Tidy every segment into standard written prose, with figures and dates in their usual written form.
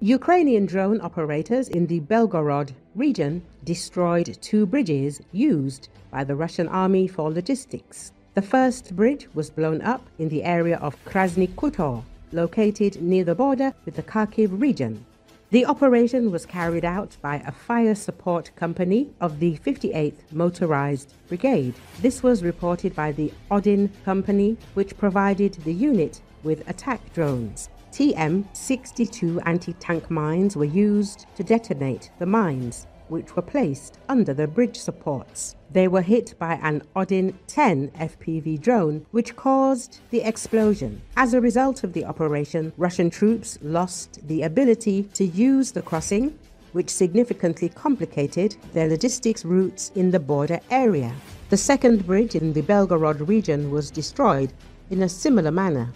Ukrainian drone operators in the Belgorod region destroyed 2 bridges used by the Russian army for logistics. The first bridge was blown up in the area of Krasny Khutor, located near the border with the Kharkiv region. The operation was carried out by a fire support company of the 58th Motorized Brigade. This was reported by the ODIN company, which provided the unit with attack drones. TM-62 anti-tank mines were used to detonate the mines, which were placed under the bridge supports. They were hit by an ODIN 10 FPV drone, which caused the explosion. As a result of the operation, Russian troops lost the ability to use the crossing, which significantly complicated their logistics routes in the border area. The second bridge in the Belgorod region was destroyed in a similar manner.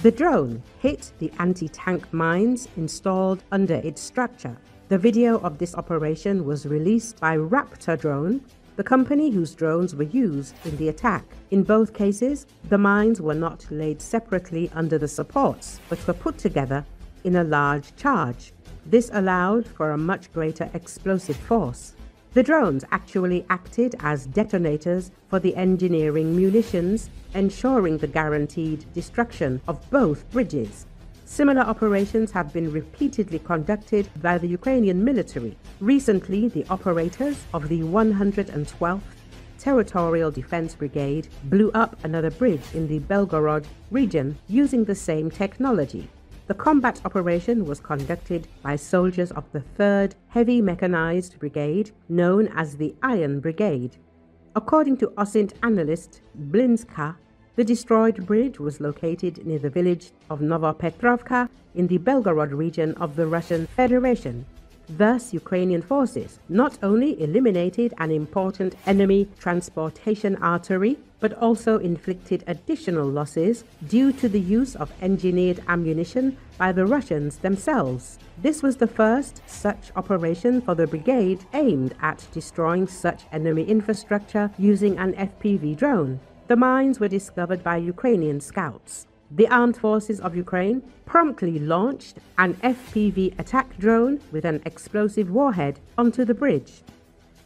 The drone hit the anti-tank mines installed under its structure. The video of this operation was released by Raptor Drone, the company whose drones were used in the attack. In both cases, the mines were not laid separately under the supports, but were put together in a large charge. This allowed for a much greater explosive force. The drones actually acted as detonators for the engineering munitions, ensuring the guaranteed destruction of both bridges. Similar operations have been repeatedly conducted by the Ukrainian military. Recently, the operators of the 112th Territorial Defense Brigade blew up another bridge in the Belgorod region using the same technology. The combat operation was conducted by soldiers of the 3rd Heavy Mechanized Brigade, known as the Iron Brigade. According to OSINT analyst Blinska, the destroyed bridge was located near the village of Novopetrovka in the Belgorod region of the Russian Federation. Thus, Ukrainian forces not only eliminated an important enemy transportation artery, but also inflicted additional losses due to the use of engineered ammunition by the Russians themselves. This was the first such operation for the brigade aimed at destroying such enemy infrastructure using an FPV drone. The mines were discovered by Ukrainian scouts. The armed forces of Ukraine promptly launched an FPV attack drone with an explosive warhead onto the bridge.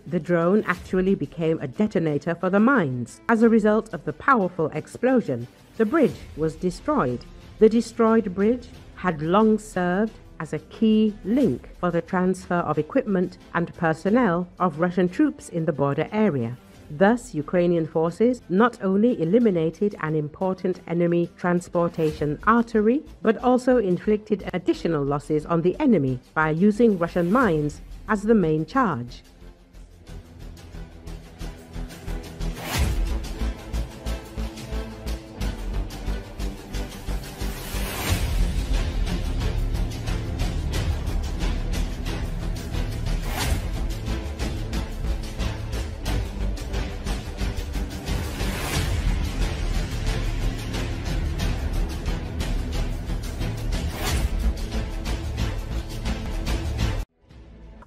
The drone actually became a detonator for the mines. As a result of the powerful explosion, the bridge was destroyed. The destroyed bridge had long served as a key link for the transfer of equipment and personnel of Russian troops in the border area. Thus, Ukrainian forces not only eliminated an important enemy transportation artery, but also inflicted additional losses on the enemy by using Russian mines as the main charge.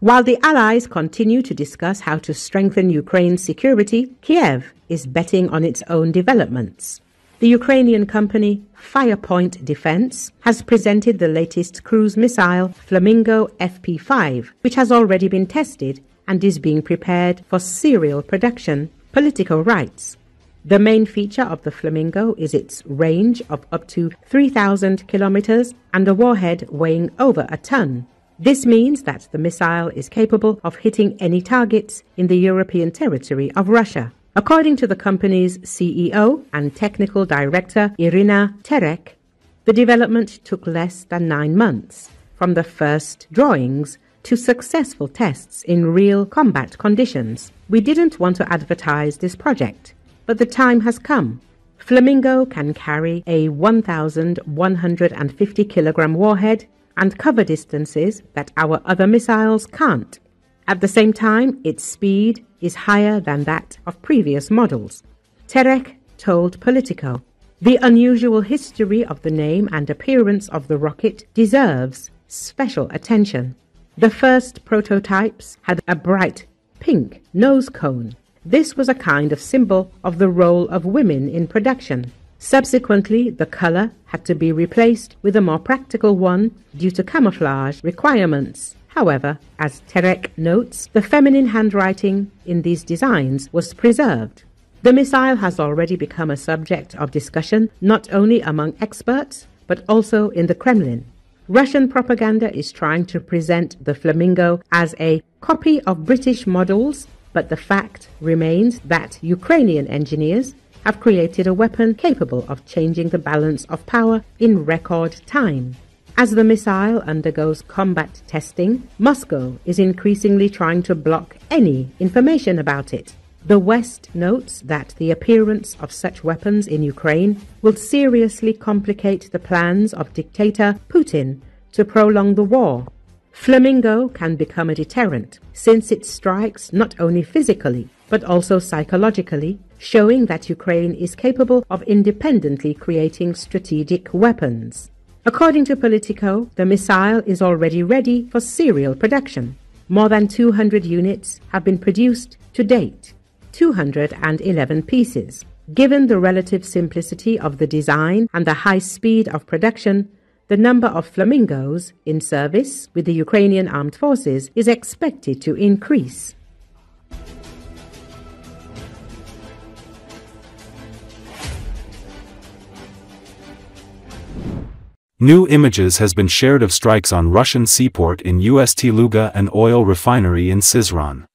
While the Allies continue to discuss how to strengthen Ukraine's security, Kiev is betting on its own developments. The Ukrainian company Firepoint Defense has presented the latest cruise missile Flamingo FP5, which has already been tested and is being prepared for serial production. Politico writes, the main feature of the Flamingo is its range of up to 3,000 kilometers and a warhead weighing over a ton. This means that the missile is capable of hitting any targets in the European territory of Russia. According to the company's CEO and technical director Irina Terek, the development took less than 9 months, from the first drawings to successful tests in real combat conditions. We didn't want to advertise this project, but the time has come. Flamingo can carry a 1,150 kilogram warhead and cover distances that our other missiles can't. At the same time, its speed is higher than that of previous models. Terek told Politico, the unusual history of the name and appearance of the rocket deserves special attention. The first prototypes had a bright pink nose cone. This was a kind of symbol of the role of women in production. Subsequently, the color had to be replaced with a more practical one due to camouflage requirements. However, as Terek notes, the feminine handwriting in these designs was preserved. The missile has already become a subject of discussion not only among experts, but also in the Kremlin. Russian propaganda is trying to present the Flamingo as a copy of British models, but the fact remains that Ukrainian engineers have created a weapon capable of changing the balance of power in record time. As the missile undergoes combat testing, Moscow is increasingly trying to block any information about it. The West notes that the appearance of such weapons in Ukraine will seriously complicate the plans of dictator Putin to prolong the war. Flamingo can become a deterrent since it strikes not only physically but also psychologically, showing that Ukraine is capable of independently creating strategic weapons. According to Politico, the missile is already ready for serial production. More than 200 units have been produced to date. 211 pieces. Given the relative simplicity of the design and the high speed of production, the number of Flamingos in service with the Ukrainian armed forces is expected to increase. New images has been shared of strikes on Russian seaport in Ust-Luga and oil refinery in Syzran.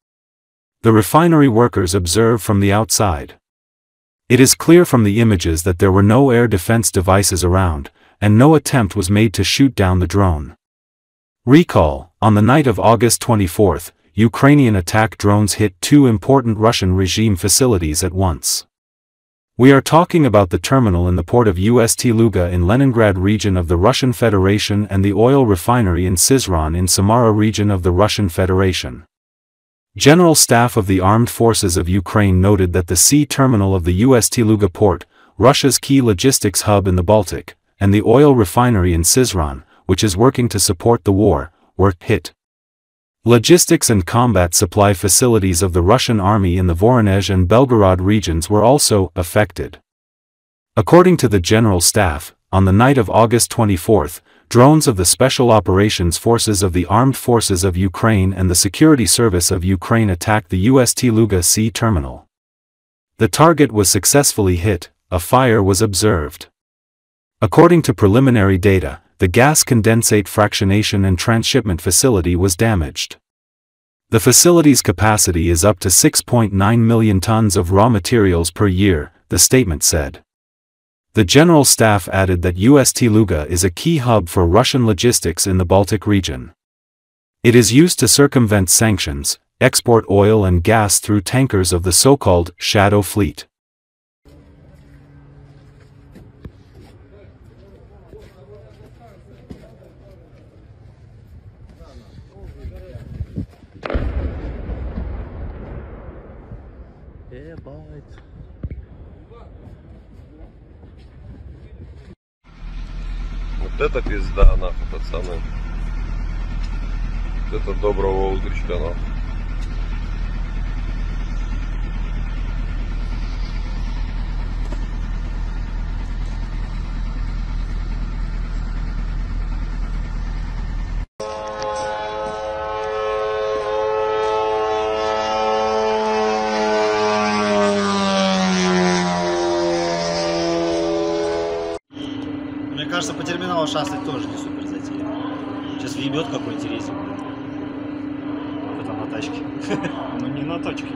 The refinery workers observe from the outside. It is clear from the images that there were no air defense devices around, and no attempt was made to shoot down the drone. Recall, on the night of August 24, Ukrainian attack drones hit two important Russian regime facilities at once. We are talking about the terminal in the port of Ust-Luga in Leningrad region of the Russian Federation and the oil refinery in Syzran in Samara region of the Russian Federation. General Staff of the Armed Forces of Ukraine noted that the sea terminal of the Ust-Luga port, Russia's key logistics hub in the Baltic, and the oil refinery in Syzran, which is working to support the war, were hit. Logistics and combat supply facilities of the Russian army in the Voronezh and Belgorod regions were also affected. According to the General Staff, on the night of August 24, drones of the Special Operations Forces of the Armed Forces of Ukraine and the Security Service of Ukraine attacked the Ust-Luga sea terminal. The target was successfully hit, a fire was observed. According to preliminary data, the gas condensate fractionation and transshipment facility was damaged. The facility's capacity is up to 6.9 million tons of raw materials per year, the statement said. The General Staff added that Ust-Luga is a key hub for Russian logistics in the Baltic region. It is used to circumvent sanctions, export oil and gas through tankers of the so-called Shadow Fleet. Вот это пизда, нахуй, пацаны. Вот это доброго утречка, нахуй. Мне кажется, по терминалу шастать тоже не супер затея. Сейчас въебет какой-нибудь резик. Это на тачке. Ну не на тачке.